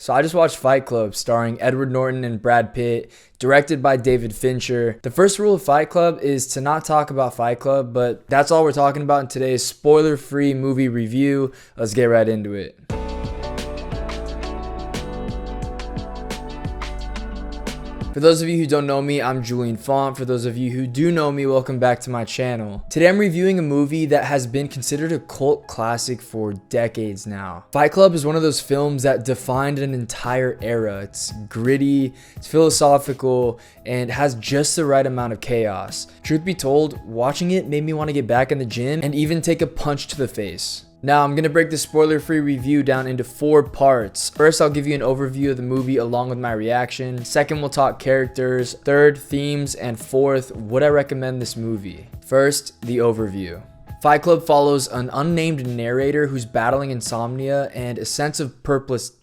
So I just watched Fight Club starring Edward Norton and Brad Pitt, directed by David Fincher. The first rule of Fight Club is to not talk about Fight Club, but that's all we're talking about in today's spoiler-free movie review. Let's get right into it. For those of you who don't know me, I'm Julian. For those of you who do know me, welcome back to my channel. Today I'm reviewing a movie that has been considered a cult classic for decades now. Fight Club is one of those films that defined an entire era. It's gritty, it's philosophical, and has just the right amount of chaos. Truth be told, watching it made me want to get back in the gym and even take a punch to the face. Now, I'm going to break the spoiler-free review down into 4 parts. First, I'll give you an overview of the movie along with my reaction. Second, we'll talk characters. Third, themes. And fourth, would I recommend this movie? First, the overview. Fight Club follows an unnamed narrator who's battling insomnia and a sense of purposeless.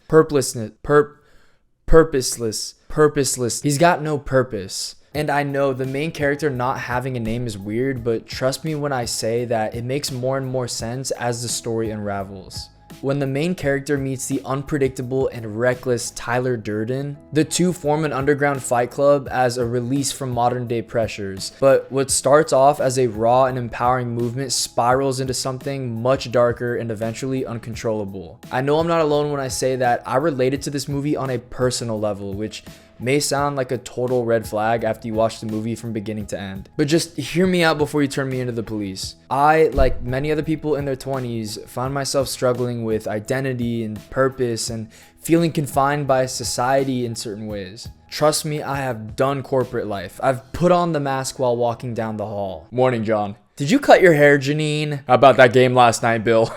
He's got no purpose. And I know the main character not having a name is weird, but trust me when I say that it makes more and more sense as the story unravels. When the main character meets the unpredictable and reckless Tyler Durden, the two form an underground fight club as a release from modern day pressures. But what starts off as a raw and empowering movement spirals into something much darker and eventually uncontrollable. I know I'm not alone when I say that I related to this movie on a personal level, which may sound like a total red flag after you watch the movie from beginning to end. But just hear me out before you turn me into the police. I, like many other people in their 20s, found myself struggling with identity and purpose and feeling confined by society in certain ways. Trust me, I have done corporate life. I've put on the mask while walking down the hall. Morning, John. Did you cut your hair, Janine? How about that game last night, Bill?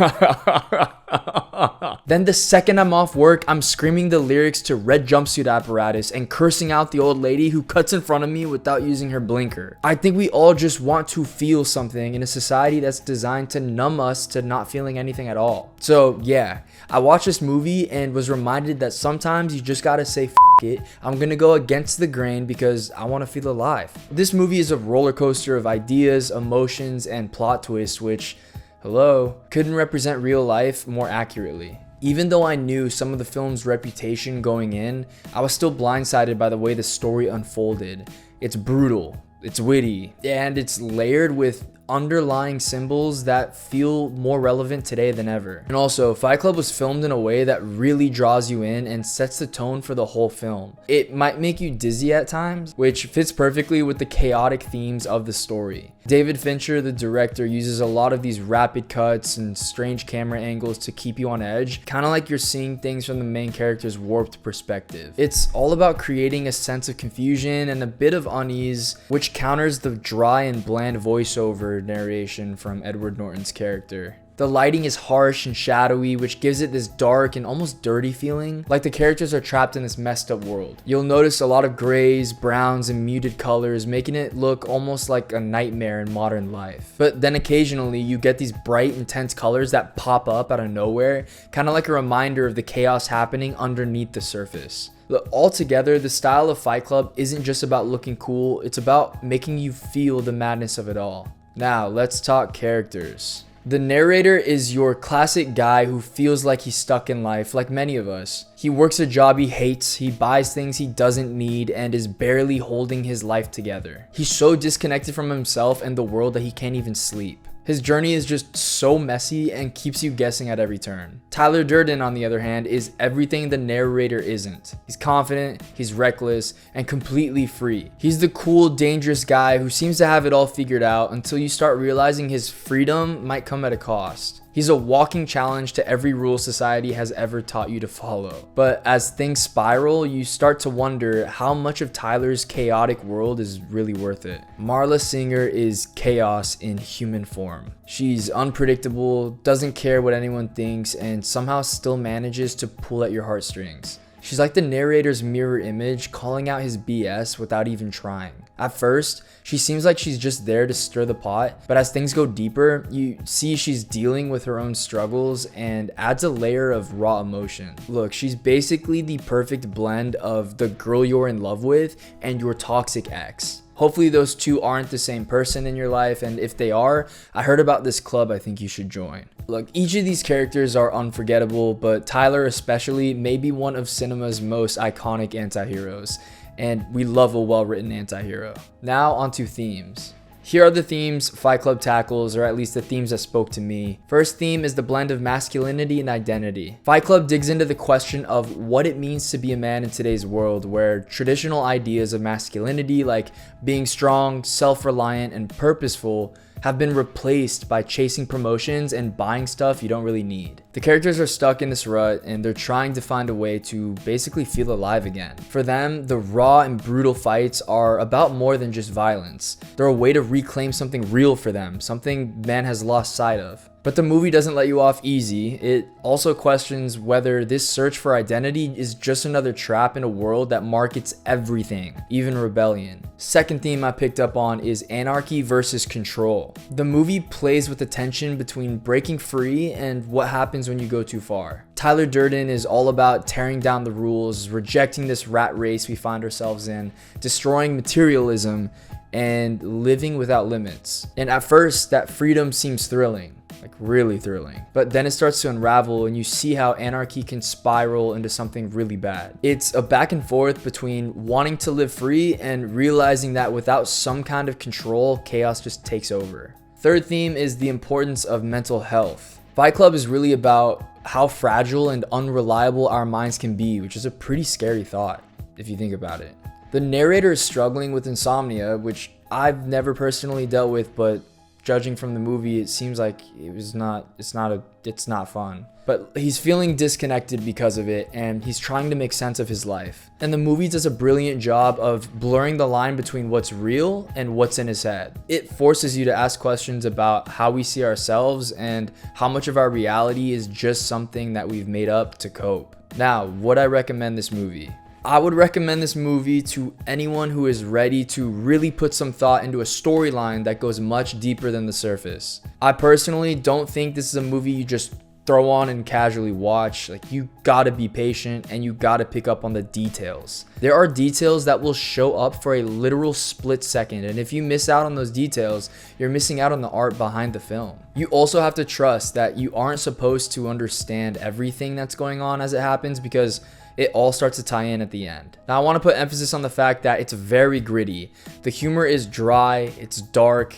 Then the second I'm off work, I'm screaming the lyrics to Red Jumpsuit Apparatus and cursing out the old lady who cuts in front of me without using her blinker. I think we all just want to feel something in a society that's designed to numb us to not feeling anything at all. So yeah, I watched this movie and was reminded that sometimes you just gotta say F it. I'm gonna go against the grain because I want to feel alive. This movie is a roller coaster of ideas, emotions, and plot twists which, hello, couldn't represent real life more accurately. Even though I knew some of the film's reputation going in, I was still blindsided by the way the story unfolded. It's brutal, it's witty, and it's layered with underlying symbols that feel more relevant today than ever. And also, Fight Club was filmed in a way that really draws you in and sets the tone for the whole film. It might make you dizzy at times, which fits perfectly with the chaotic themes of the story. David Fincher, the director, uses a lot of these rapid cuts and strange camera angles to keep you on edge, kind of like you're seeing things from the main character's warped perspective. It's all about creating a sense of confusion and a bit of unease, which counters the dry and bland voiceover narration from Edward Norton's character. The lighting is harsh and shadowy, which gives it this dark and almost dirty feeling, like the characters are trapped in this messed up world. You'll notice a lot of grays, browns, and muted colors, making it look almost like a nightmare in modern life. But then occasionally you get these bright, intense colors that pop up out of nowhere, kind of like a reminder of the chaos happening underneath the surface. Altogether, the style of Fight Club isn't just about looking cool, it's about making you feel the madness of it all. Now, let's talk characters. The narrator is your classic guy who feels like he's stuck in life, like many of us. He works a job he hates, he buys things he doesn't need, and is barely holding his life together. He's so disconnected from himself and the world that he can't even sleep. His journey is just so messy and keeps you guessing at every turn. Tyler Durden, on the other hand, is everything the narrator isn't. He's confident, he's reckless, and completely free. He's the cool, dangerous guy who seems to have it all figured out until you start realizing his freedom might come at a cost. He's a walking challenge to every rule society has ever taught you to follow. But as things spiral, you start to wonder how much of Tyler's chaotic world is really worth it. Marla Singer is chaos in human form. She's unpredictable, doesn't care what anyone thinks, and somehow still manages to pull at your heartstrings. She's like the narrator's mirror image, calling out his BS without even trying. At first, she seems like she's just there to stir the pot, but as things go deeper, you see she's dealing with her own struggles and adds a layer of raw emotion. Look, she's basically the perfect blend of the girl you're in love with and your toxic ex. Hopefully those two aren't the same person in your life, and if they are, I heard about this club I think you should join. Look, each of these characters are unforgettable, but Tyler especially may be one of cinema's most iconic anti-heroes, and we love a well-written anti-hero. Now onto themes. Here are the themes Fight Club tackles, or at least the themes that spoke to me. First theme is the blend of masculinity and identity. Fight Club digs into the question of what it means to be a man in today's world, where traditional ideas of masculinity like being strong, self-reliant, and purposeful have been replaced by chasing promotions and buying stuff you don't really need. The characters are stuck in this rut and they're trying to find a way to basically feel alive again. For them, the raw and brutal fights are about more than just violence. They're a way to reclaim something real for them, something man has lost sight of. But the movie doesn't let you off easy. It also questions whether this search for identity is just another trap in a world that markets everything, even rebellion. Second theme I picked up on is anarchy versus control. The movie plays with the tension between breaking free and what happens when you go too far. Tyler Durden is all about tearing down the rules, rejecting this rat race we find ourselves in, destroying materialism, and living without limits. And at first, that freedom seems thrilling. Like really thrilling. But then it starts to unravel and you see how anarchy can spiral into something really bad. It's a back and forth between wanting to live free and realizing that without some kind of control, chaos just takes over. Third theme is the importance of mental health. Fight Club is really about how fragile and unreliable our minds can be, which is a pretty scary thought if you think about it. The narrator is struggling with insomnia, which I've never personally dealt with, but judging from the movie, it seems like it's not fun. But he's feeling disconnected because of it, and he's trying to make sense of his life. And the movie does a brilliant job of blurring the line between what's real and what's in his head. It forces you to ask questions about how we see ourselves and how much of our reality is just something that we've made up to cope. Now, would I recommend this movie? I would recommend this movie to anyone who is ready to really put some thought into a storyline that goes much deeper than the surface. I personally don't think this is a movie you just throw on and casually watch. Like, you gotta be patient and you gotta pick up on the details. There are details that will show up for a literal split second, and if you miss out on those details, you're missing out on the art behind the film. You also have to trust that you aren't supposed to understand everything that's going on as it happens, because it all starts to tie in at the end. Now, I want to put emphasis on the fact that it's very gritty. The humor is dry, it's dark,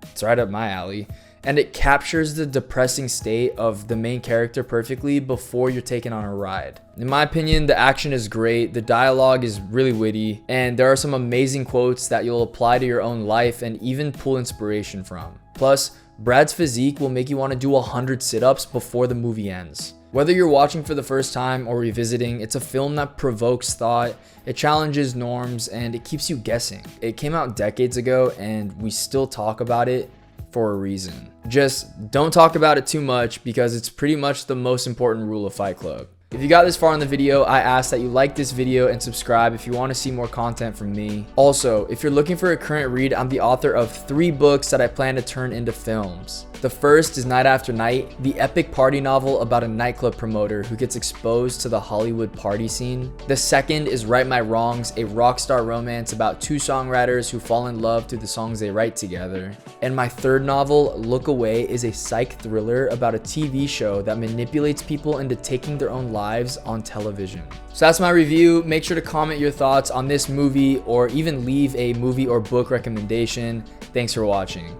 it's right up my alley, and it captures the depressing state of the main character perfectly before you're taken on a ride. In my opinion, the action is great, the dialogue is really witty, and there are some amazing quotes that you'll apply to your own life and even pull inspiration from. Plus, Brad's physique will make you want to do 100 sit-ups before the movie ends. Whether you're watching for the first time or revisiting, it's a film that provokes thought, it challenges norms, and it keeps you guessing. It came out decades ago and we still talk about it for a reason. Just don't talk about it too much, because it's pretty much the most important rule of Fight Club. If you got this far in the video, I ask that you like this video and subscribe if you want to see more content from me. Also, if you're looking for a current read, I'm the author of 3 books that I plan to turn into films. The first is Night After Night, the epic party novel about a nightclub promoter who gets exposed to the Hollywood party scene. The second is Right My Wrongs, a rock star romance about 2 songwriters who fall in love through the songs they write together. And my third novel, Look Away, is a psych thriller about a TV show that manipulates people into taking their own lives on television. So that's my review. Make sure to comment your thoughts on this movie or even leave a movie or book recommendation. Thanks for watching.